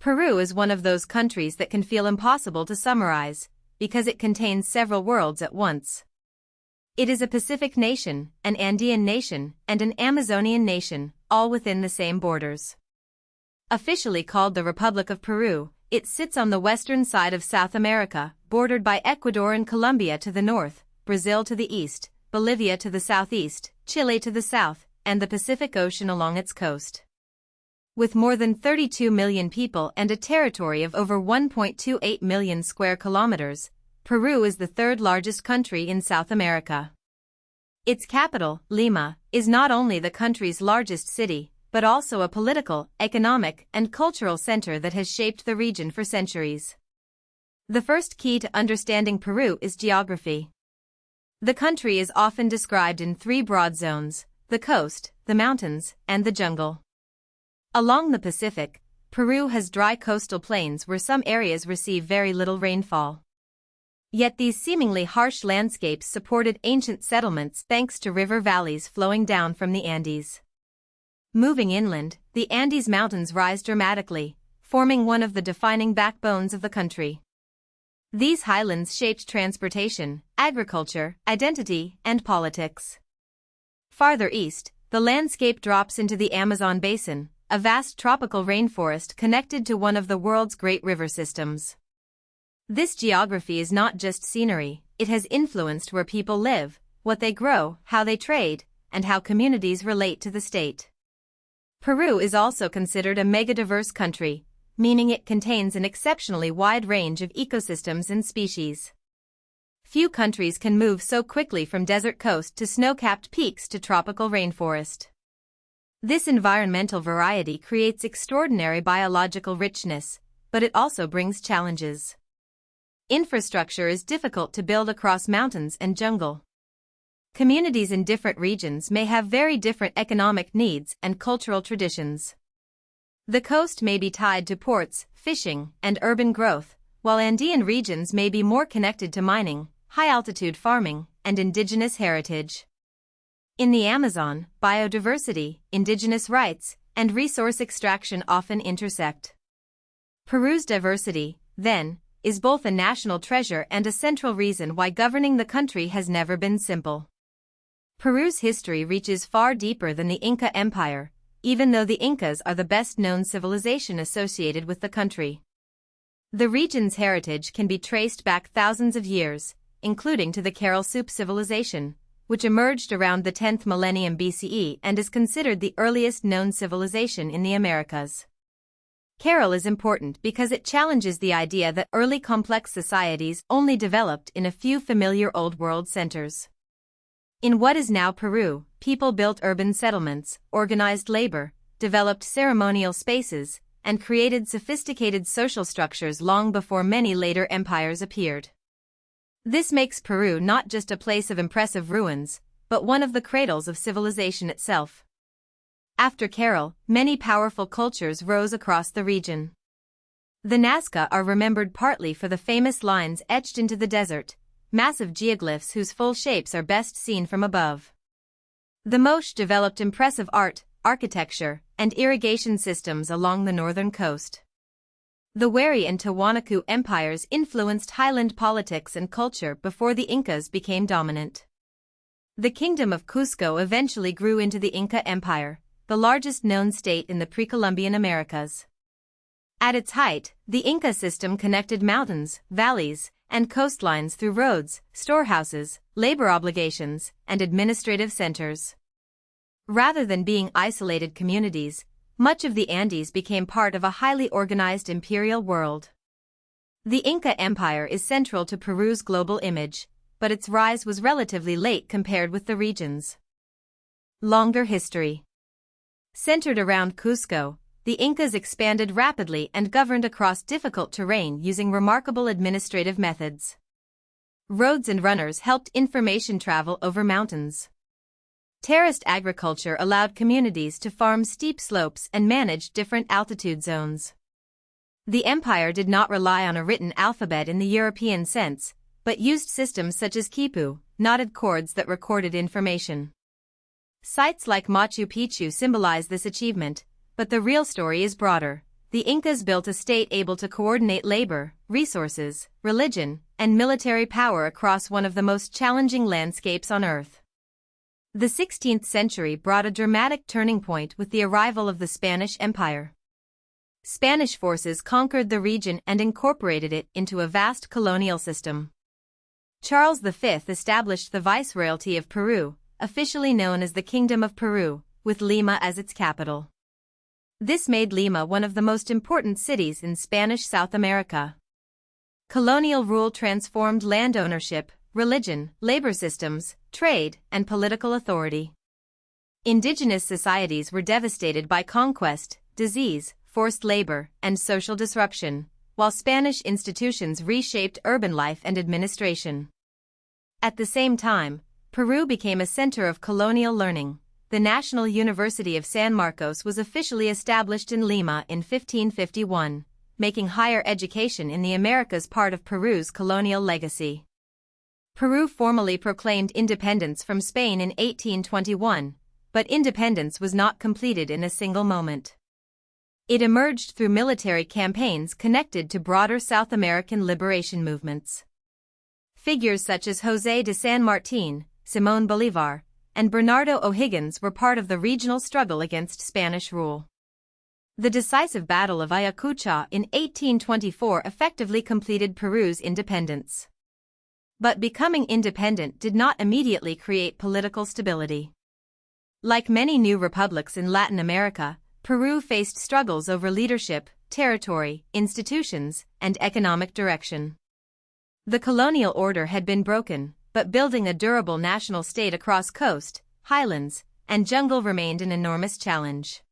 Peru is one of those countries that can feel impossible to summarize, because it contains several worlds at once. It is a Pacific nation, an Andean nation, and an Amazonian nation, all within the same borders. Officially called the Republic of Peru, it sits on the western side of South America, bordered by Ecuador and Colombia to the north, Brazil to the east, Bolivia to the southeast, Chile to the south, and the Pacific Ocean along its coast. With more than 32 million people and a territory of over 1.28 million square kilometers, Peru is the third largest country in South America. Its capital, Lima, is not only the country's largest city, but also a political, economic, and cultural center that has shaped the region for centuries. The first key to understanding Peru is geography. The country is often described in three broad zones: the coast, the mountains, and the jungle. Along the Pacific, Peru has dry coastal plains where some areas receive very little rainfall. Yet these seemingly harsh landscapes supported ancient settlements thanks to river valleys flowing down from the Andes. Moving inland, the Andes Mountains rise dramatically, forming one of the defining backbones of the country. These highlands shaped transportation, agriculture, identity, and politics. Farther east, the landscape drops into the Amazon basin, a vast tropical rainforest connected to one of the world's great river systems. This geography is not just scenery, it has influenced where people live, what they grow, how they trade, and how communities relate to the state. Peru is also considered a megadiverse country, meaning it contains an exceptionally wide range of ecosystems and species. Few countries can move so quickly from desert coast to snow-capped peaks to tropical rainforest. This environmental variety creates extraordinary biological richness, but it also brings challenges. Infrastructure is difficult to build across mountains and jungle. Communities in different regions may have very different economic needs and cultural traditions. The coast may be tied to ports, fishing, and urban growth, while Andean regions may be more connected to mining, high-altitude farming, and indigenous heritage. In the Amazon, biodiversity, indigenous rights, and resource extraction often intersect. Peru's diversity, then, is both a national treasure and a central reason why governing the country has never been simple. Peru's history reaches far deeper than the Inca Empire, even though the Incas are the best-known civilization associated with the country. The region's heritage can be traced back thousands of years, including to the Caral Soup civilization, which emerged around the 10th millennium BCE and is considered the earliest known civilization in the Americas. Caral is important because it challenges the idea that early complex societies only developed in a few familiar Old World centers. In what is now Peru, people built urban settlements, organized labor, developed ceremonial spaces, and created sophisticated social structures long before many later empires appeared. This makes Peru not just a place of impressive ruins, but one of the cradles of civilization itself. After Caral, many powerful cultures rose across the region. The Nazca are remembered partly for the famous lines etched into the desert, massive geoglyphs whose full shapes are best seen from above. The Moche developed impressive art, architecture, and irrigation systems along the northern coast. The Wari and Tiwanaku empires influenced highland politics and culture before the Incas became dominant. The Kingdom of Cusco eventually grew into the Inca Empire, the largest known state in the pre-Columbian Americas. At its height, the Inca system connected mountains, valleys, and coastlines through roads, storehouses, labor obligations, and administrative centers. Rather than being isolated communities, much of the Andes became part of a highly organized imperial world. The Inca Empire is central to Peru's global image, but its rise was relatively late compared with the region's longer history. Centered around Cusco, the Incas expanded rapidly and governed across difficult terrain using remarkable administrative methods. Roads and runners helped information travel over mountains. Terraced agriculture allowed communities to farm steep slopes and manage different altitude zones. The empire did not rely on a written alphabet in the European sense, but used systems such as quipu, knotted cords that recorded information. Sites like Machu Picchu symbolize this achievement, but the real story is broader. the Incas built a state able to coordinate labor, resources, religion, and military power across one of the most challenging landscapes on Earth. The 16th century brought a dramatic turning point with the arrival of the Spanish Empire. Spanish forces conquered the region and incorporated it into a vast colonial system. Charles V established the Viceroyalty of Peru, officially known as the Kingdom of Peru, with Lima as its capital. This made Lima one of the most important cities in Spanish South America. Colonial rule transformed land ownership, religion, labor systems, trade, and political authority. Indigenous societies were devastated by conquest, disease, forced labor, and social disruption, while Spanish institutions reshaped urban life and administration. At the same time, Peru became a center of colonial learning. The National University of San Marcos was officially established in Lima in 1551, making higher education in the Americas part of Peru's colonial legacy. Peru formally proclaimed independence from Spain in 1821, but independence was not completed in a single moment. It emerged through military campaigns connected to broader South American liberation movements. Figures such as José de San Martín, Simón Bolívar, and Bernardo O'Higgins were part of the regional struggle against Spanish rule. The decisive Battle of Ayacucho in 1824 effectively completed Peru's independence. But becoming independent did not immediately create political stability. Like many new republics in Latin America, Peru faced struggles over leadership, territory, institutions, and economic direction. The colonial order had been broken, but building a durable national state across coast, highlands, and jungle remained an enormous challenge.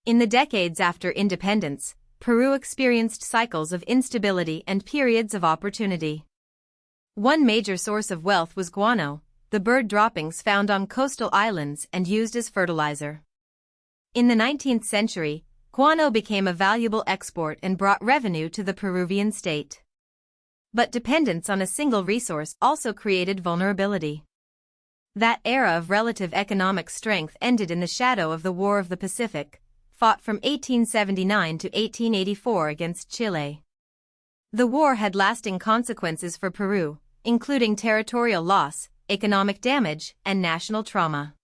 In the decades after independence, Peru experienced cycles of instability and periods of opportunity. One major source of wealth was guano, the bird droppings found on coastal islands and used as fertilizer. In the 19th century, guano became a valuable export and brought revenue to the Peruvian state. But dependence on a single resource also created vulnerability. That era of relative economic strength ended in the shadow of the War of the Pacific, fought from 1879 to 1884 against Chile. The war had lasting consequences for Peru, including territorial loss, economic damage, and national trauma.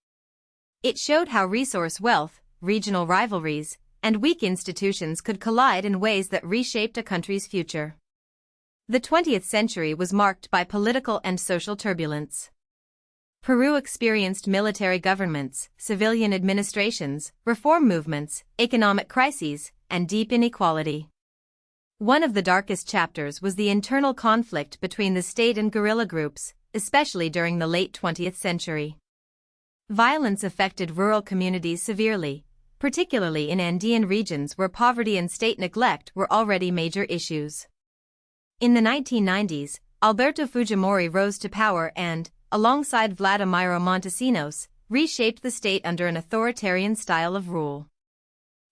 It showed how resource wealth, regional rivalries, and weak institutions could collide in ways that reshaped a country's future. The 20th century was marked by political and social turbulence. Peru experienced military governments, civilian administrations, reform movements, economic crises, and deep inequality. One of the darkest chapters was the internal conflict between the state and guerrilla groups, especially during the late 20th century. Violence affected rural communities severely, particularly in Andean regions where poverty and state neglect were already major issues. In the 1990s, Alberto Fujimori rose to power and, alongside Vladimiro Montesinos, reshaped the state under an authoritarian style of rule.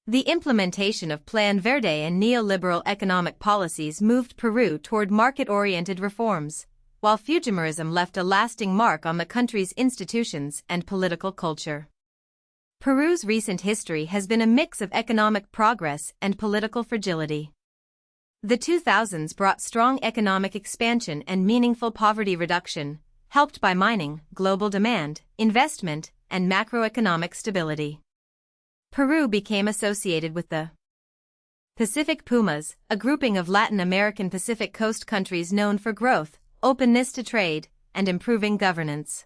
The implementation of Plan Verde and neoliberal economic policies moved Peru toward market-oriented reforms, while Fujimorism left a lasting mark on the country's institutions and political culture. Peru's recent history has been a mix of economic progress and political fragility. The 2000s brought strong economic expansion and meaningful poverty reduction, helped by mining, global demand, investment, and macroeconomic stability. Peru became associated with the Pacific Pumas, a grouping of Latin American Pacific Coast countries known for growth, openness to trade, and improving governance.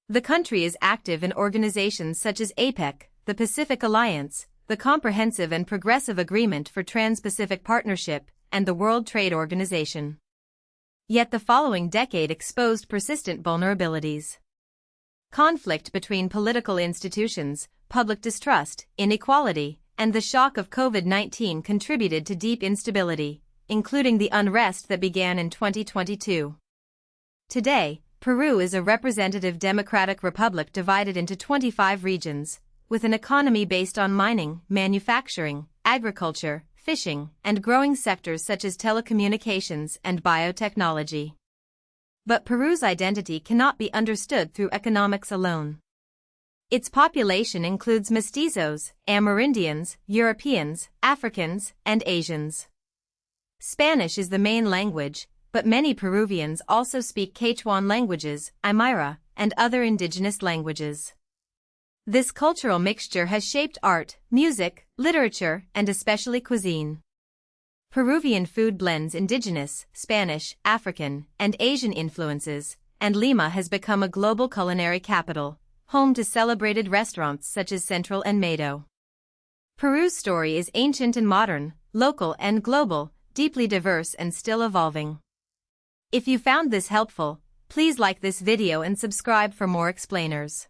The country is active in organizations such as APEC, the Pacific Alliance, the Comprehensive and Progressive Agreement for Trans-Pacific Partnership, and the World Trade Organization. Yet the following decade exposed persistent vulnerabilities. Conflict between political institutions, public distrust, inequality, and the shock of COVID-19 contributed to deep instability, including the unrest that began in 2022. Today, Peru is a representative democratic republic divided into 25 regions, with an economy based on mining, manufacturing, agriculture, fishing, and growing sectors such as telecommunications and biotechnology. But Peru's identity cannot be understood through economics alone. Its population includes mestizos, Amerindians, Europeans, Africans, and Asians. Spanish is the main language, but many Peruvians also speak Quechuan languages, Aymara, and other indigenous languages. This cultural mixture has shaped art, music, literature, and especially cuisine. Peruvian food blends indigenous, Spanish, African, and Asian influences, and Lima has become a global culinary capital, home to celebrated restaurants such as Central and Mado. Peru's story is ancient and modern, local and global, deeply diverse and still evolving. If you found this helpful, please like this video and subscribe for more explainers.